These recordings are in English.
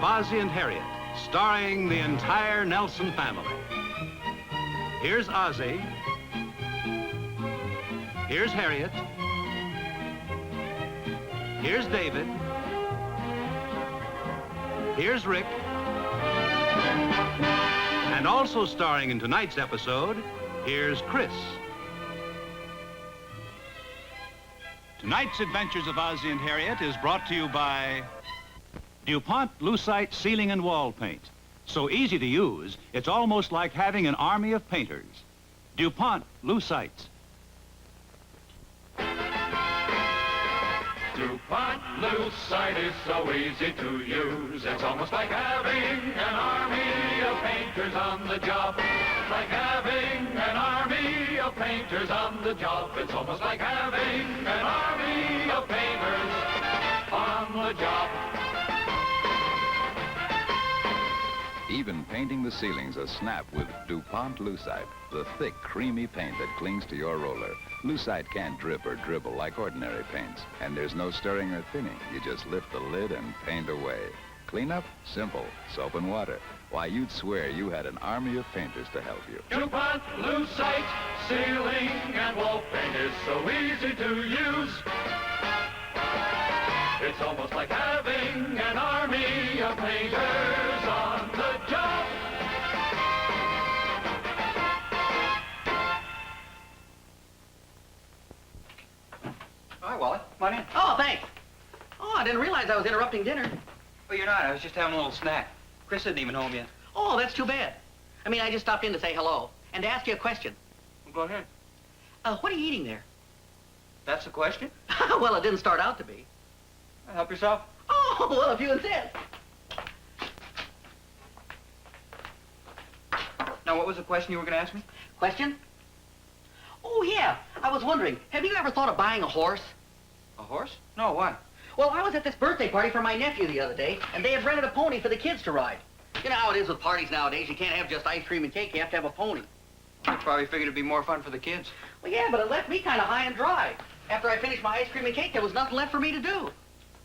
of Ozzie and Harriet, starring the entire Nelson family. Here's Ozzie. Here's Harriet. Here's David. Here's Rick. And also starring in tonight's episode, here's Chris. Tonight's Adventures of Ozzie and Harriet is brought to you by DuPont Lucite Ceiling and Wall Paint. So easy to use, it's almost like having an army of painters. DuPont Lucite. DuPont Lucite is so easy to use. It's almost like having an army of painters on the job. Like having an army of painters on the job. It's almost like having an army of painters on the job. Even painting the ceilings a snap with DuPont Lucite, the thick, creamy paint that clings to your roller. Lucite can't drip or dribble like ordinary paints, and there's no stirring or thinning. You just lift the lid and paint away. Cleanup? Simple. Soap and water. Why, you'd swear you had an army of painters to help you. DuPont Lucite ceiling and wall paint is so easy to use. It's almost like having an army of painters on the job. Hi, Wally. Come on in. Oh, thanks. Oh, I didn't realize I was interrupting dinner. Well, you're not. I was just having a little snack. Chris isn't even home yet. Oh, that's too bad. I mean, I just stopped in to say hello and to ask you a question. Well, go ahead. What are you eating there? That's the question? Well, it didn't start out to be. Help yourself. Oh, well, if you insist. Now, what was the question you were going to ask me? Question? Oh, yeah. I was wondering, have you ever thought of buying a horse? A horse? No, why? Well, I was at this birthday party for my nephew the other day, and they had rented a pony for the kids to ride. You know how it is with parties nowadays. You can't have just ice cream and cake. You have to have a pony. I probably figured it'd be more fun for the kids. Well, yeah, but it left me kind of high and dry. After I finished my ice cream and cake, there was nothing left for me to do.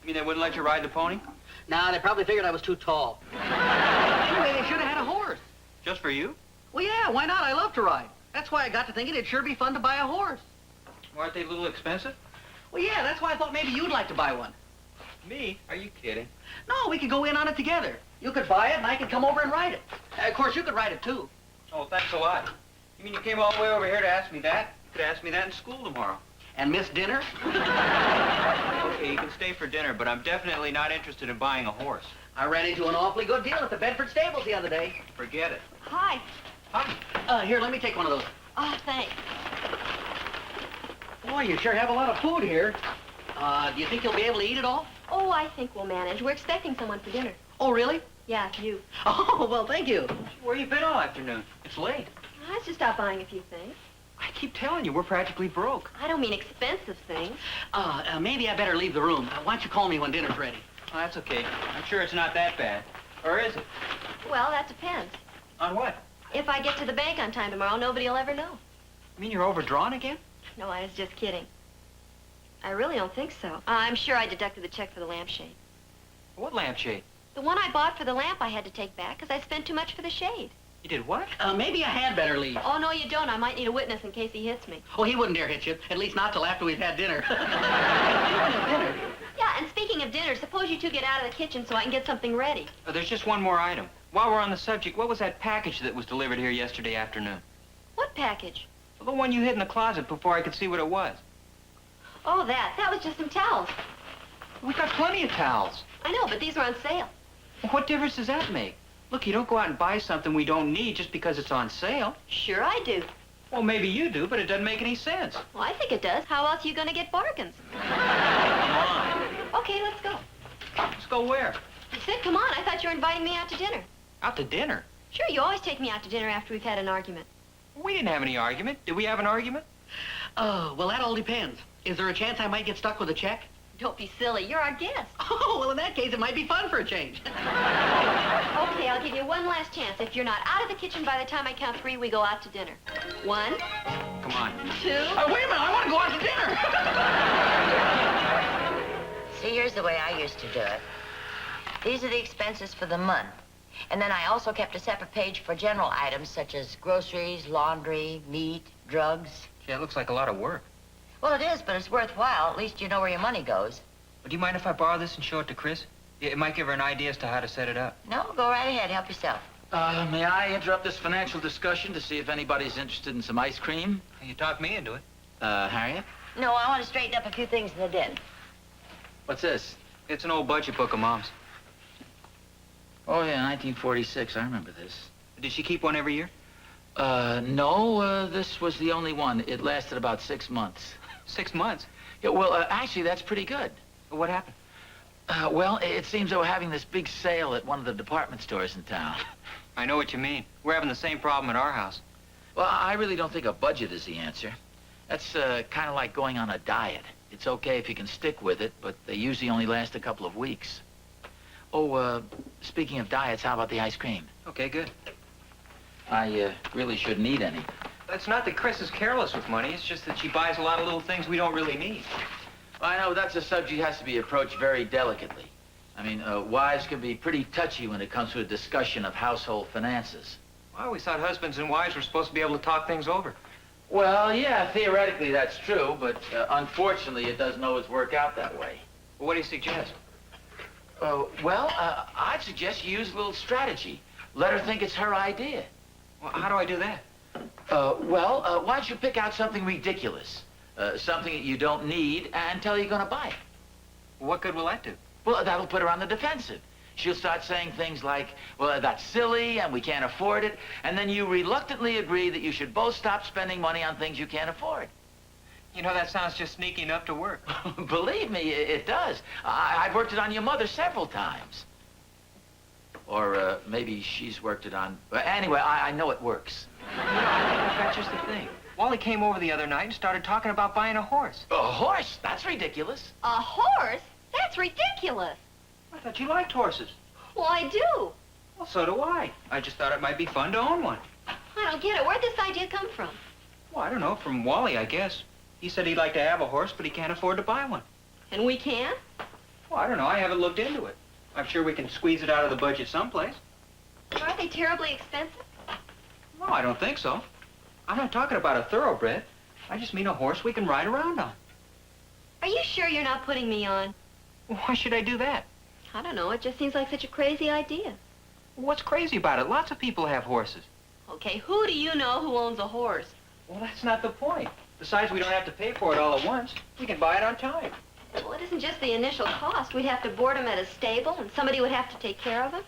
You mean they wouldn't let you ride the pony? Nah, they probably figured I was too tall. Anyway, they should have had a horse. Just for you? Well, yeah, why not? I love to ride. That's why I got to thinking it'd sure be fun to buy a horse. Well, aren't they a little expensive? Well, yeah, that's why I thought maybe you'd like to buy one. Me? Are you kidding? No, we could go in on it together. You could buy it, and I could come over and ride it. Of course, you could ride it, too. Oh, thanks a lot. You mean you came all the way over here to ask me that? You could ask me that in school tomorrow. And miss dinner? Okay, you can stay for dinner, but I'm definitely not interested in buying a horse. I ran into an awfully good deal at the Bedford stables the other day. Forget it. Hi. Hi. Here, let me take one of those. Oh, thanks. Boy, you sure have a lot of food here. Do you think you'll be able to eat it all? Oh, I think we'll manage. We're expecting someone for dinner. Oh, really? Yeah, you. Oh, well, thank you. Where you been all afternoon? It's late. I just stopped buying a few things. I keep telling you, we're practically broke. I don't mean expensive things. Maybe I better leave the room. Why don't you call me when dinner's ready? Oh, that's okay. I'm sure it's not that bad. Or is it? Well, that depends. On what? If I get to the bank on time tomorrow, nobody will ever know. You mean you're overdrawn again? No, I was just kidding. I really don't think so. I'm sure I deducted the check for the lampshade. What lampshade? The one I bought for the lamp I had to take back because I spent too much for the shade. You did what? Maybe I had better leave. Oh, no, you don't. I might need a witness in case he hits me. Oh, he wouldn't dare hit you. At least not till after we've had dinner. Dinner? Yeah, and speaking of dinner, suppose you two get out of the kitchen so I can get something ready. Oh, there's just one more item. While we're on the subject, what was that package that was delivered here yesterday afternoon? What package? The one you hid in the closet before I could see what it was. Oh, that was just some towels. We got plenty of towels. I know, but these were on sale. Well, what difference does that make? Look, you don't go out and buy something we don't need just because it's on sale. Sure I do. Well, maybe you do, but it doesn't make any sense. Well, I think it does. How else are you going to get bargains? Come on. Okay, let's go. Let's go where? I said, come on. I thought you were inviting me out to dinner. Out to dinner? Sure, you always take me out to dinner after we've had an argument. We didn't have any argument. Did we have an argument? Well, that all depends. Is there a chance I might get stuck with a check? Don't be silly. You're our guest. Oh, well, in that case, it might be fun for a change. Okay, I'll give you one last chance. If you're not out of the kitchen by the time I count 3, we go out to dinner. 1, Come on. 2. Wait a minute, I want to go out to dinner. See, here's the way I used to do it. These are the expenses for the month. And then I also kept a separate page for general items such as groceries, laundry, meat, drugs. Yeah, it looks like a lot of work. Well, it is, but it's worthwhile. At least you know where your money goes. But do you mind if I borrow this and show it to Chris? It might give her an idea as to how to set it up. No, go right ahead. Help yourself. May I interrupt this financial discussion to see if anybody's interested in some ice cream? You talked me into it. Harriet? No, I want to straighten up a few things in the den. What's this? It's an old budget book of Mom's. Oh, yeah, 1946. I remember this. Did she keep one every year? No, this was the only one. It lasted about 6 months. 6 months? Yeah, well, actually, that's pretty good. What happened? Well, it seems they were having this big sale at one of the department stores in town. I know what you mean. We're having the same problem at our house. Well, I really don't think a budget is the answer. That's kind of like going on a diet. It's okay if you can stick with it, but they usually only last a couple of weeks. Oh, speaking of diets, how about the ice cream? Okay, good. I really shouldn't eat any. It's not that Chris is careless with money. It's just that she buys a lot of little things we don't really need. I know that's a subject that has to be approached very delicately. I mean, wives can be pretty touchy when it comes to a discussion of household finances. I always thought husbands and wives were supposed to be able to talk things over. Well, yeah, theoretically that's true, but unfortunately it doesn't always work out that way. Well, what do you suggest? Well, I'd suggest you use a little strategy. Let her think it's her idea. Well, how do I do that? Well, why don't you pick out something ridiculous? Something that you don't need, and tell her you're going to buy it. What good will that do? Well, that'll put her on the defensive. She'll start saying things like, well, that's silly, and we can't afford it, and then you reluctantly agree that you should both stop spending money on things you can't afford. You know, that sounds just sneaky enough to work. Believe me, it does. I've worked it on your mother several times. Or maybe she's worked it on... Anyway, I know it works. You know, I think I've got just the thing. Wally came over the other night and started talking about buying a horse. A horse? That's ridiculous. A horse? That's ridiculous. I thought you liked horses. Well, I do. Well, so do I. I just thought it might be fun to own one. I don't get it. Where'd this idea come from? Well, I don't know, from Wally, I guess. He said he'd like to have a horse, but he can't afford to buy one. And we can? Well, I don't know. I haven't looked into it. I'm sure we can squeeze it out of the budget someplace. Are they terribly expensive? No, I don't think so. I'm not talking about a thoroughbred. I just mean a horse we can ride around on. Are you sure you're not putting me on? Why should I do that? I don't know. It just seems like such a crazy idea. What's crazy about it? Lots of people have horses. Okay, who do you know who owns a horse? Well, that's not the point. Besides, we don't have to pay for it all at once. We can buy it on time. Well, it isn't just the initial cost. We'd have to board him at a stable, and somebody would have to take care of him.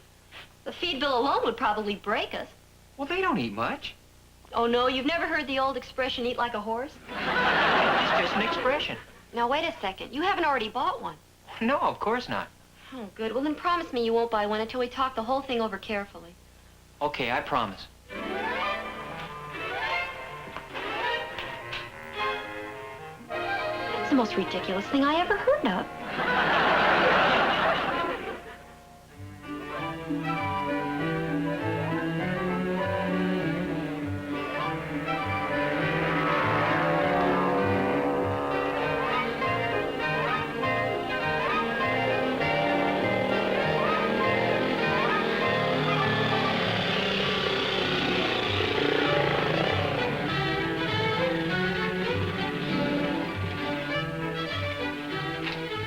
The feed bill alone would probably break us. Well, they don't eat much. Oh, no, you've never heard the old expression, eat like a horse? It's just an expression. Now, wait a second. You haven't already bought one. No, of course not. Oh, good. Well, then promise me you won't buy one until we talk the whole thing over carefully. Okay, I promise. That's the most ridiculous thing I ever heard of.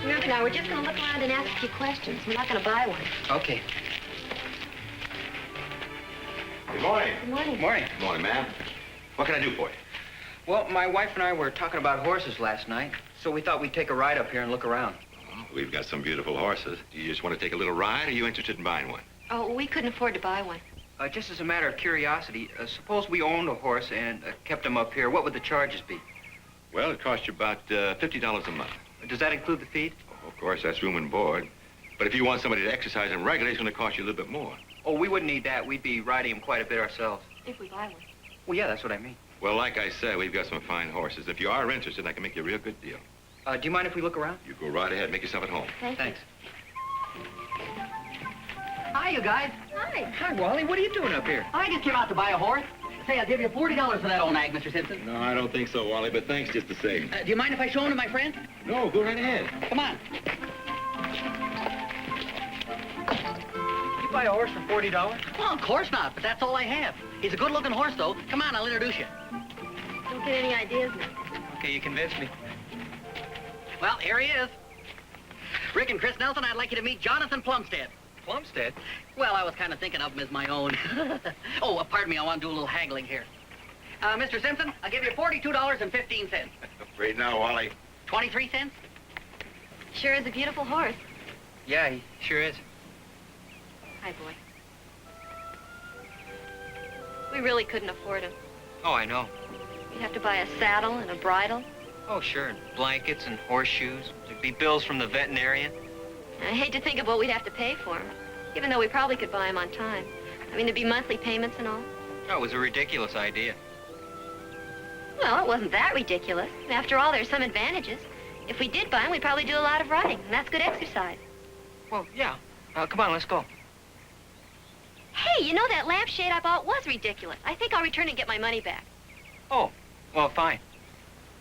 Remember now, we're just going to look around and ask a few questions. We're not going to buy one. Okay. Good morning. Good morning. Morning. Good morning, ma'am. What can I do for you? Well, my wife and I were talking about horses last night, so we thought we'd take a ride up here and look around. We've got some beautiful horses. Do you just want to take a little ride, or are you interested in buying one? Oh, we couldn't afford to buy one. Just as a matter of curiosity, suppose we owned a horse and kept him up here, what would the charges be? Well, it costs you about $50 a month. Does that include the feed? Oh, of course, that's room and board. But if you want somebody to exercise him regularly, it's going to cost you a little bit more. Oh, we wouldn't need that. We'd be riding him quite a bit ourselves. If we buy one. Well, yeah, that's what I mean. Well, like I said, we've got some fine horses. If you are interested, I can make you a real good deal. Do you mind if we look around? You go right ahead. Make yourself at home. Thanks. Hi, you guys. Hi. Hi, Wally. What are you doing up here? I just came out to buy a horse. Say, I'll give you $40 for that old nag, Mr. Simpson. No, I don't think so, Wally, but thanks just the same. Do you mind if I show him to my friend? No, go right ahead. Come on. buy a horse for $40? Well, of course not, but that's all I have. He's a good-looking horse, though. Come on, I'll introduce you. Don't get any ideas now. Okay, you convinced me. Well, here he is. Rick and Chris Nelson, I'd like you to meet Jonathan Plumstead. Plumstead? Well, I was kind of thinking of him as my own. Oh, pardon me, I want to do a little haggling here. Mr. Simpson, I'll give you $42.15. Afraid now, Wally. 23 cents? Sure is a beautiful horse. Yeah, he sure is. Hi, boy. We really couldn't afford him. Oh, I know. We'd have to buy a saddle and a bridle. Oh, sure, and blankets and horseshoes. There'd be bills from the veterinarian. I hate to think of what we'd have to pay for him, even though we probably could buy him on time. I mean, there'd be monthly payments and all. Oh, it was a ridiculous idea. Well, it wasn't that ridiculous. After all, there's some advantages. If we did buy him, we'd probably do a lot of riding, and that's good exercise. Well, yeah. Come on, let's go. Hey, you know that lampshade I bought was ridiculous. I think I'll return and get my money back. Oh, well, fine.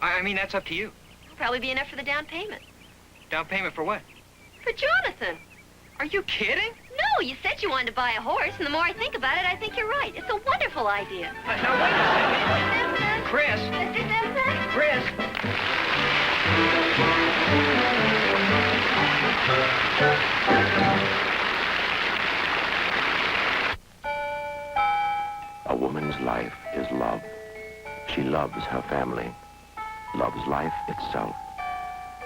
I mean, that's up to you. It'll probably be enough for the down payment. Down payment for what? For Jonathan. Are you kidding? No, you said you wanted to buy a horse, and the more I think about it, I think you're right. It's a wonderful idea. Now, wait a second. Chris! Mr. Simpson? Chris! A woman's life is love. She loves her family, loves life itself.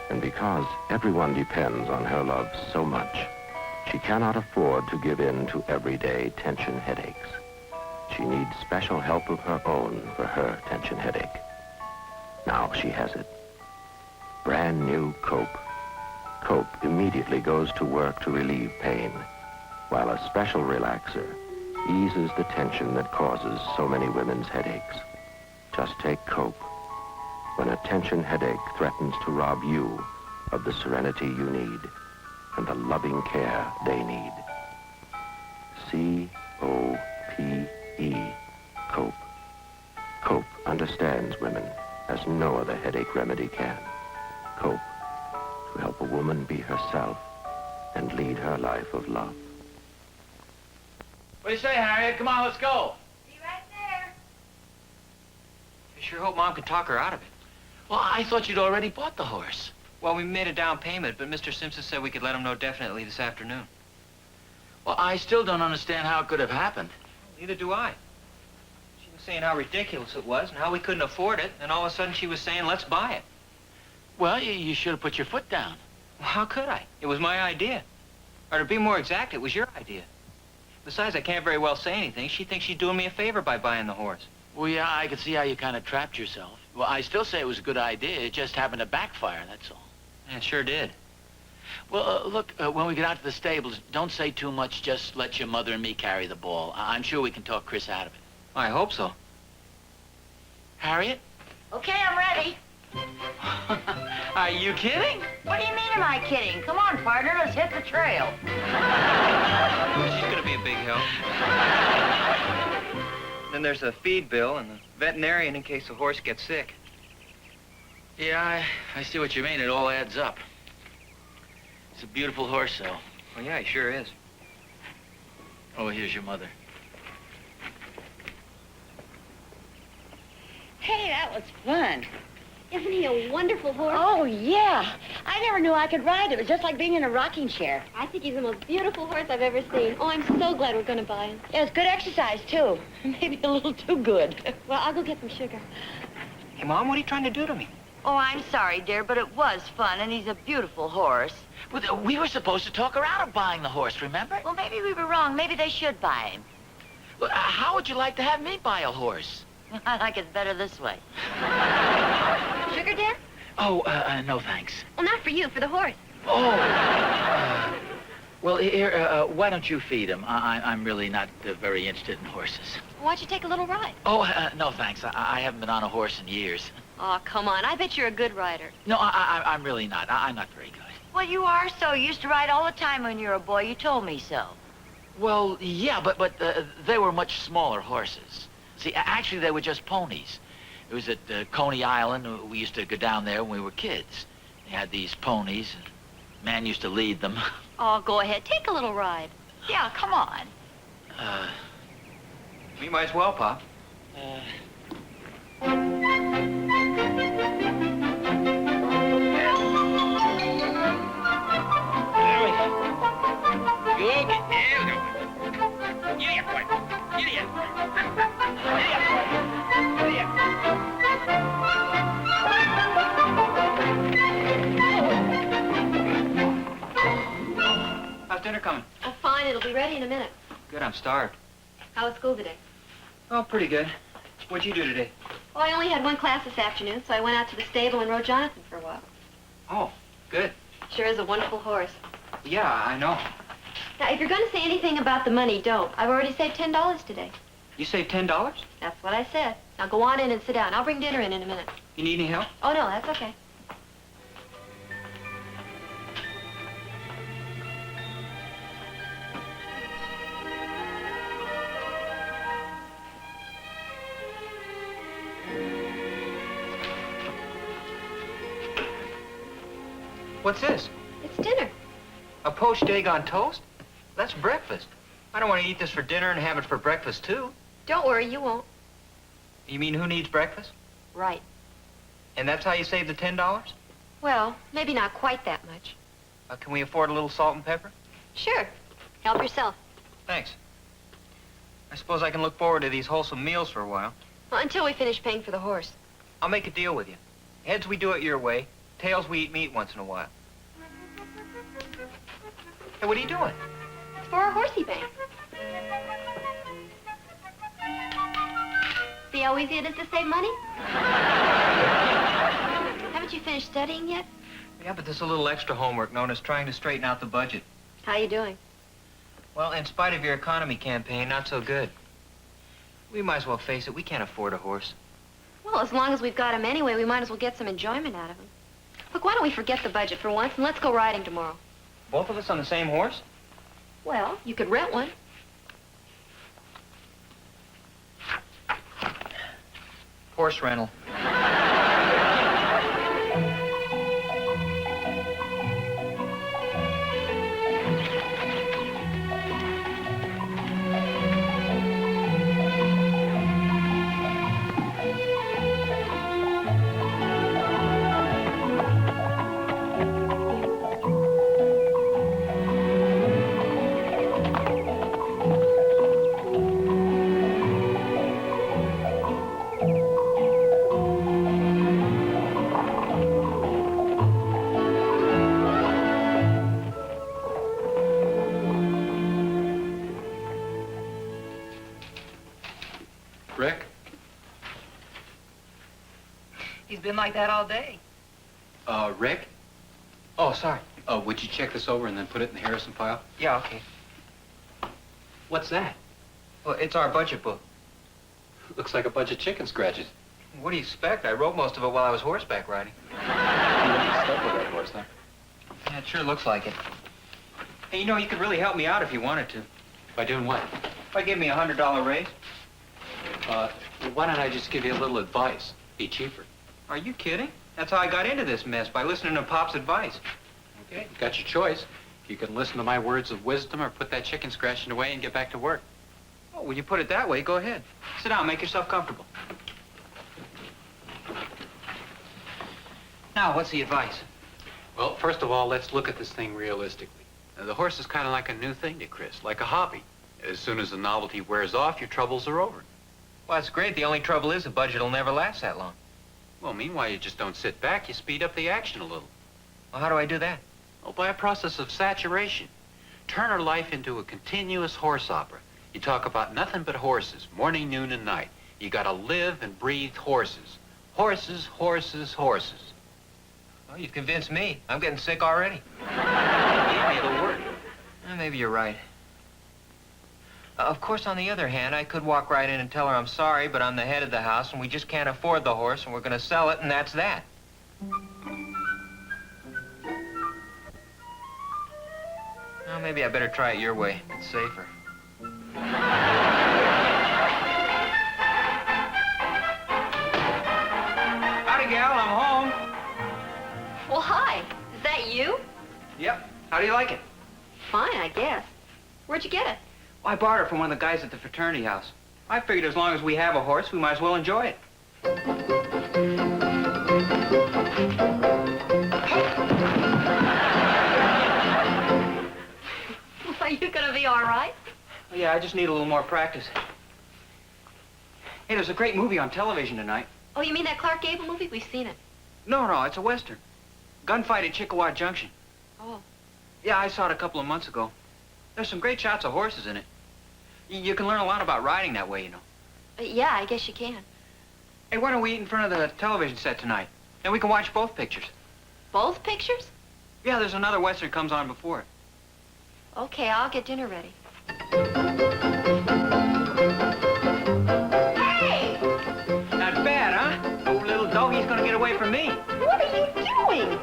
And because everyone depends on her love so much, she cannot afford to give in to everyday tension headaches. She needs special help of her own for her tension headache. Now she has it. Brand new Cope. Cope immediately goes to work to relieve pain, while a special relaxer eases the tension that causes so many women's headaches. Just take Cope when a tension headache threatens to rob you of the serenity you need and the loving care they need. C-O-P-E, Cope. Cope understands women as no other headache remedy can. Cope, to help a woman be herself and lead her life of love. What do you say, Harriet? Come on, let's go. Be right there. I sure hope Mom can talk her out of it. Well, I thought you'd already bought the horse. Well, we made a down payment, but Mr. Simpson said we could let him know definitely this afternoon. Well, I still don't understand how it could have happened. Neither do I. She was saying how ridiculous it was and how we couldn't afford it, and all of a sudden she was saying, let's buy it. Well, you should have put your foot down. Well, how could I? It was my idea. Or to be more exact, it was your idea. Besides, I can't very well say anything. She thinks she's doing me a favor by buying the horse. Well, yeah, I can see how you kind of trapped yourself. Well, I still say it was a good idea. It just happened to backfire, that's all. Yeah, it sure did. Well, look, when we get out to the stables, don't say too much. Just let your mother and me carry the ball. I'm sure we can talk Chris out of it. I hope so. Harriet? Okay, I'm ready. Are you kidding? What do you mean, am I kidding? Come on, partner, let's hit the trail. She's gonna be a big help. Then there's a feed bill and the veterinarian in case the horse gets sick. Yeah, I see what you mean. It all adds up. It's a beautiful horse, though. Well, yeah, he sure is. Oh, here's your mother. Hey, that was fun. Isn't he a wonderful horse? Oh, yeah. I never knew I could ride. It was just like being in a rocking chair. I think he's the most beautiful horse I've ever seen. Oh, I'm so glad we're going to buy him. It was good exercise, too. Maybe a little too good. Well, I'll go get some sugar. Hey, Mom, what are you trying to do to me? Oh, I'm sorry, dear, but it was fun, and he's a beautiful horse. Well, we were supposed to talk her out of buying the horse, remember? Well, maybe we were wrong. Maybe they should buy him. Well, how would you like to have me buy a horse? I like it better this way. Sugar, Dad? Oh, no thanks. Well, not for you, for the horse. Oh, well, here, why don't you feed him? I'm really not very interested in horses. Why don't you take a little ride? Oh, no thanks. I haven't been on a horse in years. Oh, come on. I bet you're a good rider. No, I'm really not. I'm not very good. Well, you are so. You used to ride all the time when you were a boy. You told me so. Well, yeah, but they were much smaller horses. See, actually, they were just ponies. It was at Coney Island. We used to go down there when we were kids. They had these ponies, and man used to lead them. Oh, go ahead. Take a little ride. Yeah, come on. We might as well, Pop. How's dinner coming? Oh, fine. It'll be ready in a minute. Good, I'm starved. How was school today? Oh, pretty good. What'd you do today? Well, I only had one class this afternoon, so I went out to the stable and rode Jonathan for a while. Oh, good. Sure is a wonderful horse. Yeah, I know. Now, if you're going to say anything about the money, don't. I've already saved $10 today. You saved $10? That's what I said. Now, go on in and sit down. I'll bring dinner in a minute. You need any help? Oh, no, that's okay. What's this? It's dinner. A poached egg on toast? That's breakfast. I don't want to eat this for dinner and have it for breakfast, too. Don't worry, you won't. You mean who needs breakfast? Right. And that's how you save the $10? Well, maybe not quite that much. Can we afford a little salt and pepper? Sure. Help yourself. Thanks. I suppose I can look forward to these wholesome meals for a while. Well, until we finish paying for the horse. I'll make a deal with you. Heads, we do it your way. Tails, we eat meat once in a while. Hey, what are you doing? It's for our horsey bank. See how easy it is to save money? Haven't you finished studying yet? Yeah, but there's a little extra homework known as trying to straighten out the budget. How you doing? Well, in spite of your economy campaign, not so good. We might as well face it, we can't afford a horse. Well, as long as we've got him anyway, we might as well get some enjoyment out of him. Look, why don't we forget the budget for once and let's go riding tomorrow? Both of us on the same horse? Well, you could rent one. Horse rental. Rick? He's been like that all day. Rick? Oh, sorry. Would you check this over and then put it in the Harrison file? Yeah, okay. What's that? Well, it's our budget book. Looks like a bunch of chicken scratches. What do you expect? I wrote most of it while I was horseback riding. You really stuck with that horse, huh? Yeah, it sure looks like it. Hey, you know, you could really help me out if you wanted to. By doing what? If I give me a $100 raise. Why don't I just give you a little advice? Be cheaper. Are you kidding? That's how I got into this mess, by listening to Pop's advice. Okay, you got your choice. You can listen to my words of wisdom or put that chicken scratching away and get back to work. Oh, when you put it that way, go ahead. Sit down, make yourself comfortable. Now, what's the advice? Well, first of all, let's look at this thing realistically. Now, the horse is kind of like a new thing to Chris, like a hobby. As soon as the novelty wears off, your troubles are over. Well, that's great. The only trouble is the budget will never last that long. Well, meanwhile, you just don't sit back. You speed up the action a little. Well, how do I do that? Oh, by a process of saturation. Turn her life into a continuous horse opera. You talk about nothing but horses, morning, noon, and night. You gotta live and breathe horses. Horses, horses, horses. Well, you've convinced me. I'm getting sick already. Believe me, it'll work. Maybe you're right. Of course, on the other hand, I could walk right in and tell her I'm sorry, but I'm the head of the house, and we just can't afford the horse, and we're gonna sell it, and that's that. Well, maybe I better try it your way. It's safer. Howdy, gal. I'm home. Well, hi. Is that you? Yep. How do you like it? Fine, I guess. Where'd you get it? Well, I borrowed it from one of the guys at the fraternity house. I figured as long as we have a horse, we might as well enjoy it. Are you gonna be all right? Well, yeah, I just need a little more practice. Hey, there's a great movie on television tonight. Oh, you mean that Clark Gable movie? We've seen it. No, it's a Western. Gunfight at Chickasaw Junction. Oh. Yeah, I saw it a couple of months ago. There's some great shots of horses in it. You can learn a lot about riding that way, you know. Yeah, I guess you can. Hey, why don't we eat in front of the television set tonight? And we can watch both pictures. Both pictures? Yeah, there's another Western comes on before it. Okay, I'll get dinner ready. Hey! Not bad, huh? No little doggy's gonna get away from me. What are you doing?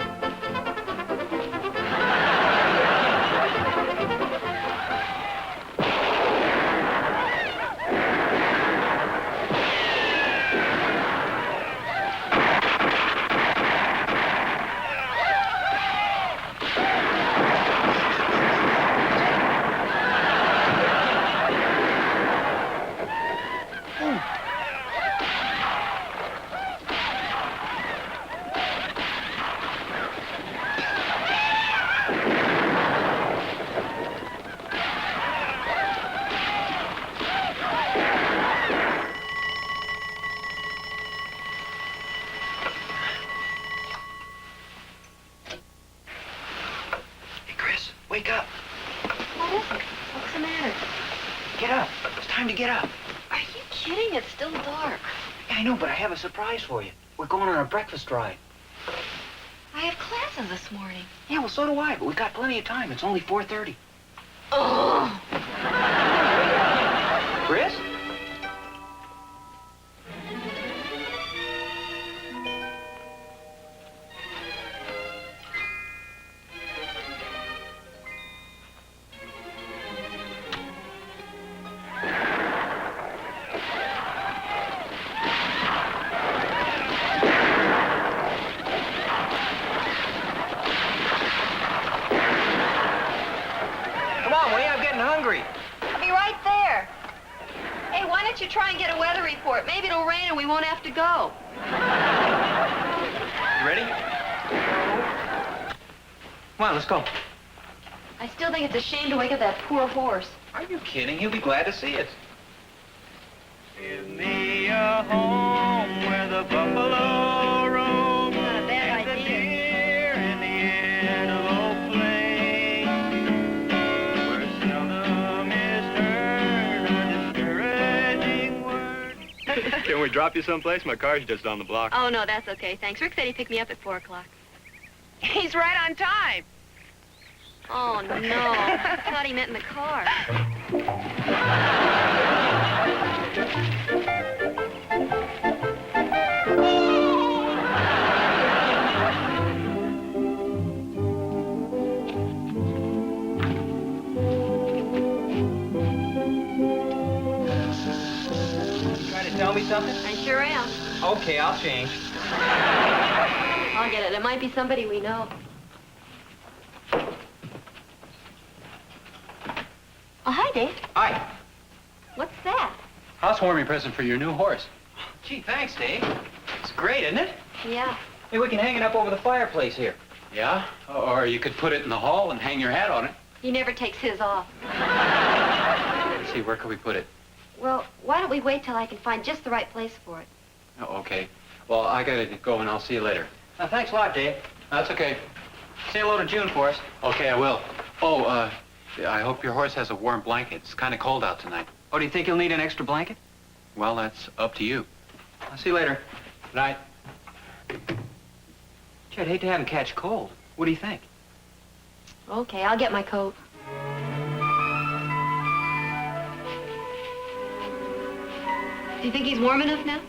Hey, Chris, wake up. What is it? What's the matter? Get up. It's time to get up. Are you kidding? It's still dark. Yeah, I know, but I have a surprise for you. We're going on a breakfast ride. I have classes this morning. Yeah, well, so do I, but we've got plenty of time. It's only 4:30. Oh! Chris? Come on, will you? I'm getting hungry. I'll be right there. Hey, why don't you try and get a weather report? Maybe it'll rain and we won't have to go. You ready? Come on, let's go. I still think it's a shame to wake up that poor horse. Are you kidding? He'll be glad to see us. Give me a home where the buffalo roam, Not a bad and the idea. deer and the antelope play, where seldom is heard a discouraging word. Can we drop you someplace? My car's just down the block. Oh, no, that's okay. Thanks. Rick said he'd pick me up at 4 o'clock. He's right on time. Oh, no. I thought he meant in the car. Trying to tell me something? I sure am. Okay, I'll change. I'll get it. It might be somebody we know. Oh, hi, Dave. Hi. What's that? Housewarming present for your new horse. Gee, thanks, Dave. It's great, isn't it? Yeah. Hey, we can hang it up over the fireplace here. Yeah? Or you could put it in the hall and hang your hat on it. He never takes his off. Let's see, where can we put it? Well, why don't we wait till I can find just the right place for it? Oh, okay. Well, I gotta go and I'll see you later. Thanks a lot, Dave. That's okay. Say hello to June for us. Okay, I will. Oh, I hope your horse has a warm blanket. It's kind of cold out tonight. Oh, do you think you'll need an extra blanket? Well, that's up to you. I'll see you later. Good night. Gee, I'd hate to have him catch cold. What do you think? Okay, I'll get my coat. Do you think he's warm enough now?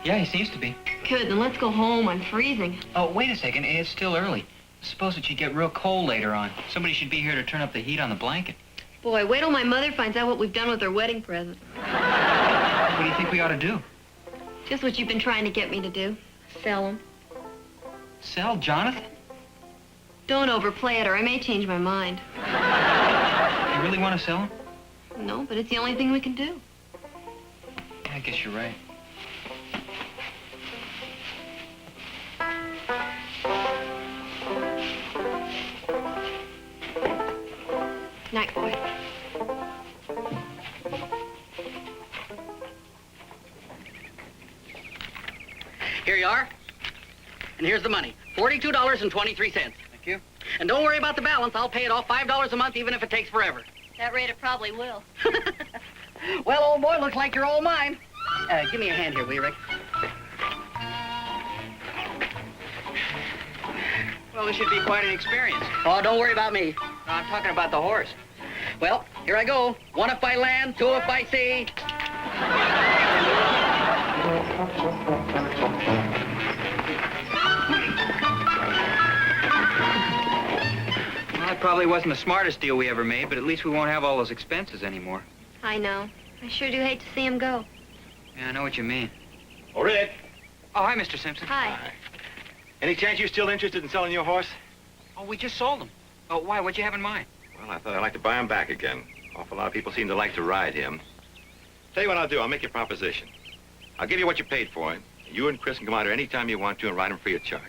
Yeah, he seems to be. Good, then let's go home. I'm freezing. Oh, wait a second. It's still early. Suppose it should get real cold later on. Somebody should be here to turn up the heat on the blanket. Boy, wait till my mother finds out what we've done with her wedding present. What do you think we ought to do? Just what you've been trying to get me to do. Sell him. Sell Jonathan? Don't overplay it or I may change my mind. You really want to sell him? No, but it's the only thing we can do. I guess you're right. Night, boy. Here you are. And here's the money. $42.23. Thank you. And don't worry about the balance. I'll pay it off $5 a month, even if it takes forever. That rate it probably will. Well, old boy, looks like you're all mine. Give me a hand here, will you, Rick? Well, this should be quite an experience. Oh, don't worry about me. No, I'm talking about the horse. Well, here I go. 1 if by land, 2 if by sea. Well, that probably wasn't the smartest deal we ever made, but at least we won't have all those expenses anymore. I know. I sure do hate to see him go. Yeah, I know what you mean. Oh, Rick. Oh, hi, Mr. Simpson. Hi. Any chance you're still interested in selling your horse? Oh, we just sold him. Oh, why? What'd you have in mind? Well, I thought I'd like to buy him back again. Awful lot of people seem to like to ride him. Tell you what I'll do. I'll make you a proposition. I'll give you what you paid for him. You and Chris can come out here any time you want to and ride him free of charge.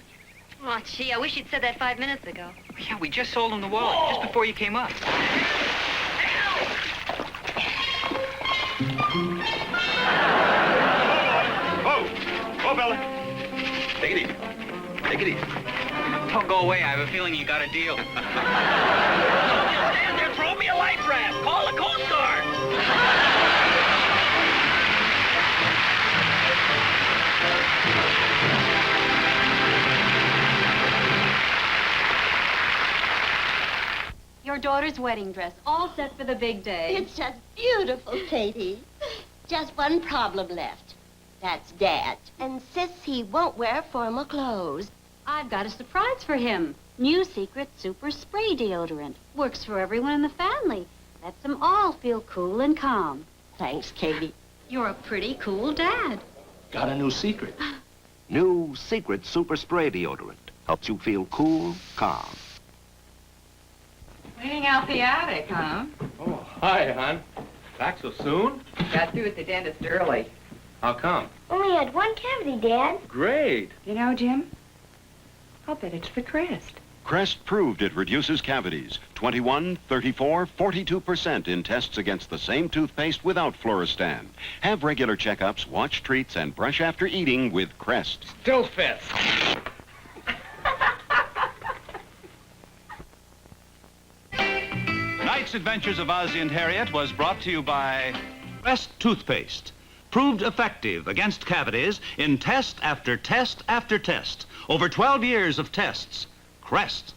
Oh, gee, I wish you'd said that 5 minutes ago. Yeah, we just sold him the wallet just before you came up. Oh, fella. Take it easy. Take it easy. Don't go away. I have a feeling you got a deal. Stand there, throw me a life raft. Call the Coast Guard. Your daughter's wedding dress, all set for the big day. It's just beautiful, Katie. Just one problem left. That's Dad. Insists he won't wear formal clothes. I've got a surprise for him. New Secret Super Spray Deodorant. Works for everyone in the family. Lets them all feel cool and calm. Thanks, Katie. You're a pretty cool dad. Got a new secret. New Secret Super Spray Deodorant. Helps you feel cool, calm. Cleaning out the attic, huh? Oh, hi, hon. Back so soon? Got through at the dentist early. How come? Only had one cavity, Dad. Great. You know, Jim, I'll bet it's the crest. Crest proved it reduces cavities. 21, 34, 42% in tests against the same toothpaste without Fluorestan. Have regular checkups, watch treats, and brush after eating with Crest. Still fits. Tonight's Adventures of Ozzie and Harriet was brought to you by Crest Toothpaste. Proved effective against cavities in test after test after test. Over 12 years of tests. Crest.